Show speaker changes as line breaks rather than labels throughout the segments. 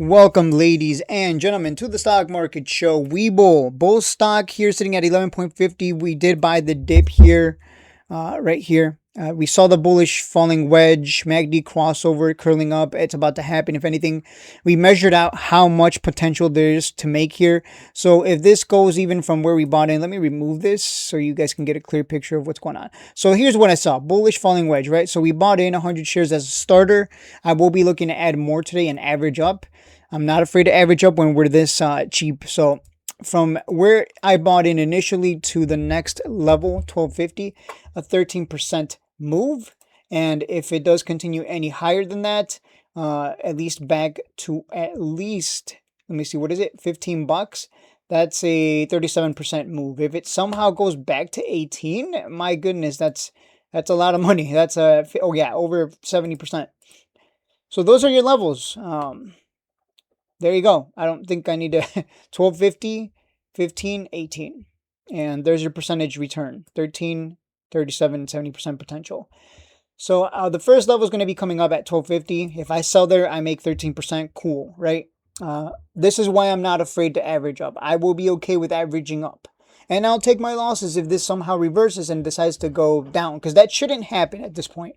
Welcome, ladies and gentlemen, to the stock market show. Webull bull stock here sitting at 11.50. We did buy the dip here, right here. We saw the bullish falling wedge, MACD crossover curling up. It's about to happen. If anything, we measured out how much potential there is to make here. So if this goes even from where we bought in, let me remove this so you guys can get a clear picture of what's going on. So here's what I saw: bullish falling wedge, right? So we bought in 100 shares as a starter. I will be looking to add more today and average up. I'm not afraid to average up when we're this cheap. So from where I bought in initially to the next level, 1250, a 13% move. And if it does continue any higher than that, at least back to at least, let me see, what is it? 15 bucks. That's a 37% move. If it somehow goes back to 18, my goodness, that's a lot of money. That's oh yeah, over 70%. So those are your levels. There you go. I don't think I need to 1250, 15, 18. And there's your percentage return. 13, 37, 70% potential. So the first level is going to be coming up at 1250. If I sell there, I make 13%. Cool, right? This is why I'm not afraid to average up. I will be okay with averaging up. And I'll take my losses if this somehow reverses and decides to go down, because that shouldn't happen at this point.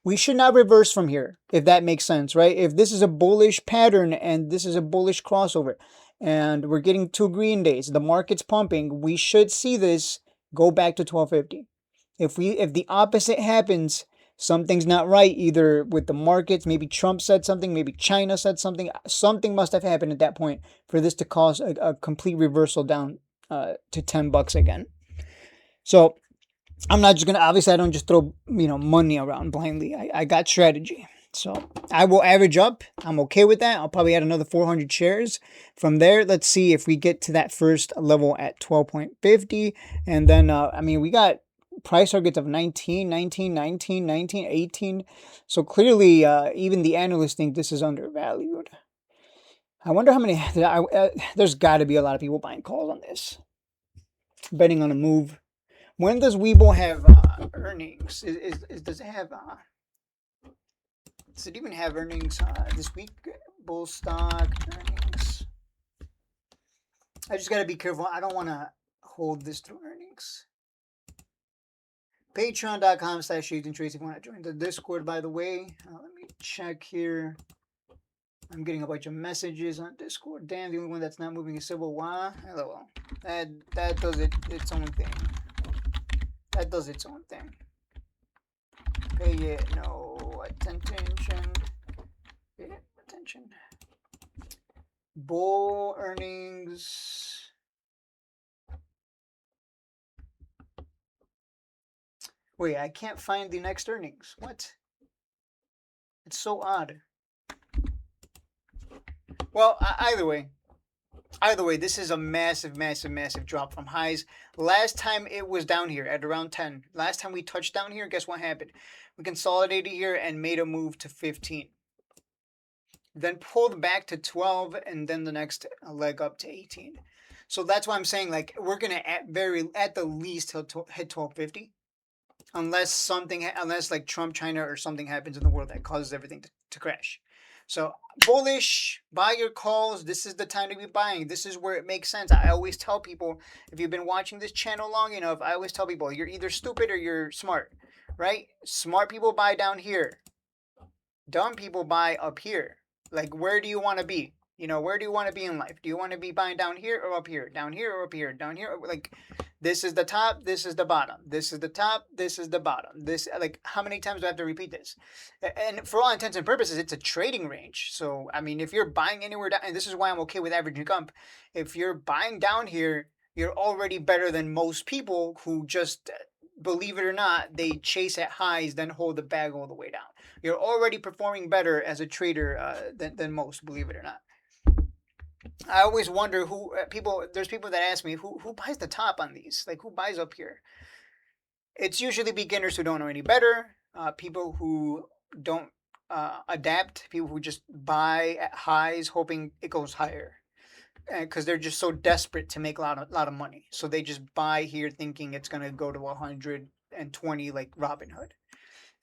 We should not reverse from here, if that makes sense, right? If this is a bullish pattern and this is a bullish crossover and we're getting 2 green days, the market's pumping, we should see this go back to 1250. If the opposite happens, something's not right, either with the markets, maybe Trump said something, maybe China said something must have happened at that point for this to cause a complete reversal down to 10 bucks again. So I'm not just gonna, obviously I don't just throw money around blindly. I got strategy. So I will average up. I'm okay with that. I'll probably add another 400 shares. From there, let's see if we get to that first level at 12.50. And then, we got price targets of 19, 19, 19, 19, 18. So clearly, even the analysts think this is undervalued. I wonder how many, there's got to be a lot of people buying calls on this, betting on a move. When does Webull have earnings? Does it have? Does it even have earnings this week? Bull stock earnings. I just gotta be careful. I don't want to hold this through earnings. Patreon.com/ShadesandTrades if you want to join the Discord. By the way, let me check here. I'm getting a bunch of messages on Discord. Damn, the only one that's not moving is Civil War. Hello. That does its own thing. That does its own thing. Pay it no attention. Pay it attention. Bull earnings. Wait, I can't find the next earnings. What? It's so odd. Well, either way, this is a massive, massive, massive drop from highs. Last time it was down here at around 10. Last time we touched down here, guess what happened? We consolidated here and made a move to 15. Then pulled back to 12, and then the next leg up to 18. So that's why I'm saying, like, we're gonna at the least hit 1250, unless like Trump, China, or something happens in the world that causes everything to crash. So bullish, buy your calls. This is the time to be buying. This is where it makes sense. I always tell people, if you've been watching this channel long enough, I always tell people, you're either stupid or you're smart, right? Smart people buy down here. Dumb people buy up here. Like, where do you want to be? Where do you want to be in life? Do you want to be buying down here or up here? Down here or up here? Down here? Like, this is the top, this is the bottom. This is the top, this is the bottom. This, like, how many times do I have to repeat this? And for all intents and purposes, it's a trading range. So, if you're buying anywhere down, and this is why I'm okay with averaging up, if you're buying down here, you're already better than most people who just, believe it or not, they chase at highs, then hold the bag all the way down. You're already performing better as a trader than most, believe it or not. I always wonder there's people that ask me, who buys the top on these? Like, who buys up here? It's usually beginners who don't know any better, people who don't adapt, people who just buy at highs hoping it goes higher. Because they're just so desperate to make a lot of money. So they just buy here thinking it's going to go to 120 like Robinhood.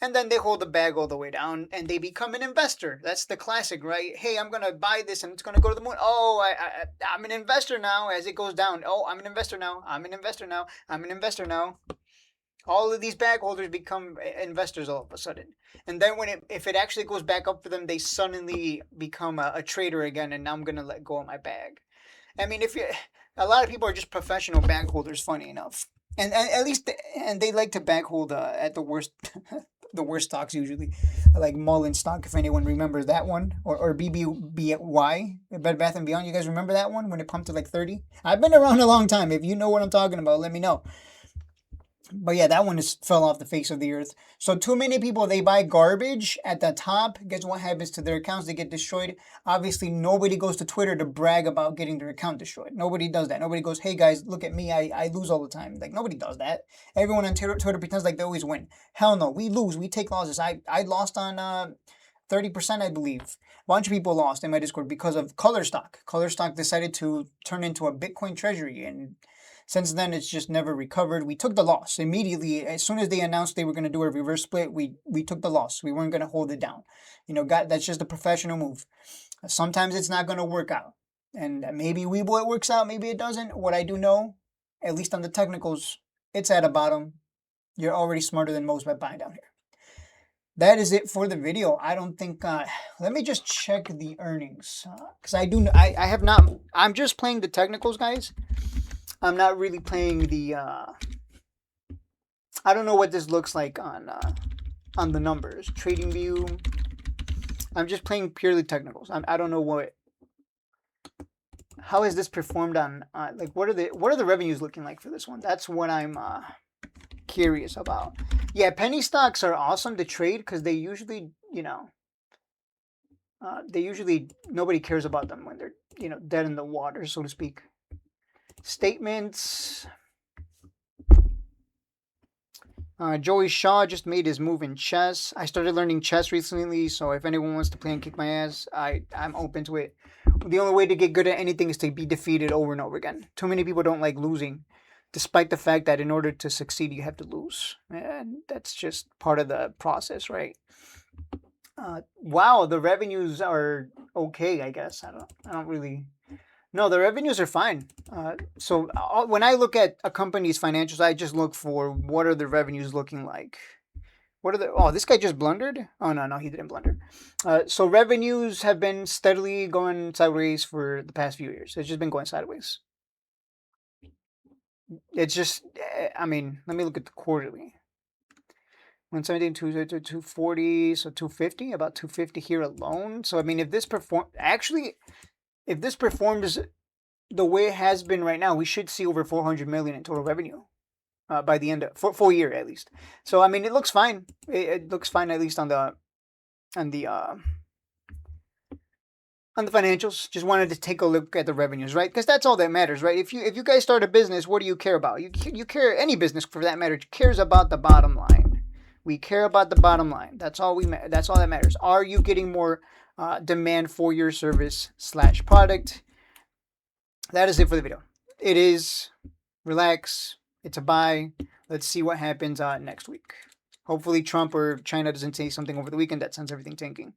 And then they hold the bag all the way down and they become an investor. That's the classic, right? Hey, I'm going to buy this and it's going to go to the moon. Oh, I'm an investor now as it goes down. Oh, I'm an investor now. I'm an investor now. I'm an investor now. All of these bag holders become investors all of a sudden. And then if it actually goes back up for them, they suddenly become a trader again. And now I'm going to let go of my bag. I mean, a lot of people are just professional bag holders, funny enough. And at least, and they like to bag hold at the worst, the worst stocks usually, like Mullen stock, if anyone remembers that one, or BBY, Bed Bath and Beyond. You guys remember that one when it pumped to like 30? I've been around a long time. If you know what I'm talking about, let me know. But yeah, that one just fell off the face of the earth. So too many people, they buy garbage at the top. Guess what happens to their accounts? They get destroyed. Obviously, nobody goes to Twitter to brag about getting their account destroyed. Nobody does that. Nobody goes, hey guys, look at me. I lose all the time. Like, nobody does that. Everyone on Twitter pretends like they always win. Hell no. We lose. We take losses. I lost on 30%, I believe. A bunch of people lost in my Discord because of Color Stock. Color Stock decided to turn into a Bitcoin treasury, and since then, it's just never recovered. We took the loss immediately. As soon as they announced they were going to do a reverse split, we took the loss. We weren't going to hold it down. That's just a professional move. Sometimes it's not going to work out. And maybe it works out, maybe it doesn't. What I do know, at least on the technicals, it's at a bottom. You're already smarter than most by buying down here. That is it for the video. I don't think, let me just check the earnings. Because I have not, I'm just playing the technicals, guys. I'm not really playing the, I don't know what this looks like on the numbers. Trading View. I'm just playing purely technicals. I don't know how has this performed on, like, what are the revenues looking like for this one? That's what I'm curious about. Yeah, penny stocks are awesome to trade because they usually, nobody cares about them when they're, dead in the water, so to speak. Statements. Joey Shaw just made his move in chess. I started learning chess recently, so if anyone wants to play and kick my ass, I'm open to it. The only way to get good at anything is to be defeated over and over again. Too many people don't like losing, despite the fact that in order to succeed, you have to lose. And that's just part of the process, right? Wow, the revenues are okay, I guess. I don't really... No, the revenues are fine. So when I look at a company's financials, I just look for what are the revenues looking like. Oh, this guy just blundered? Oh, no, he didn't blunder. So revenues have been steadily going sideways for the past few years. It's just been going sideways. It's just, I mean, let me look at the quarterly. 117, 240, so 250, about 250 here alone. So, I mean, if this performs the way it has been right now, we should see over 400 million in total revenue by the end of full year at least. So I mean, it looks fine. It looks fine at least on the financials. Just wanted to take a look at the revenues, right? Because that's all that matters, right? If you guys start a business, what do you care about? You care, any business for that matter cares about the bottom line. We care about the bottom line. That's all that matters. Are you getting more demand for your service / product? That is it for the video. It is relax. It's a buy. Let's see what happens next week. Hopefully Trump or China doesn't say something over the weekend that sends everything tanking.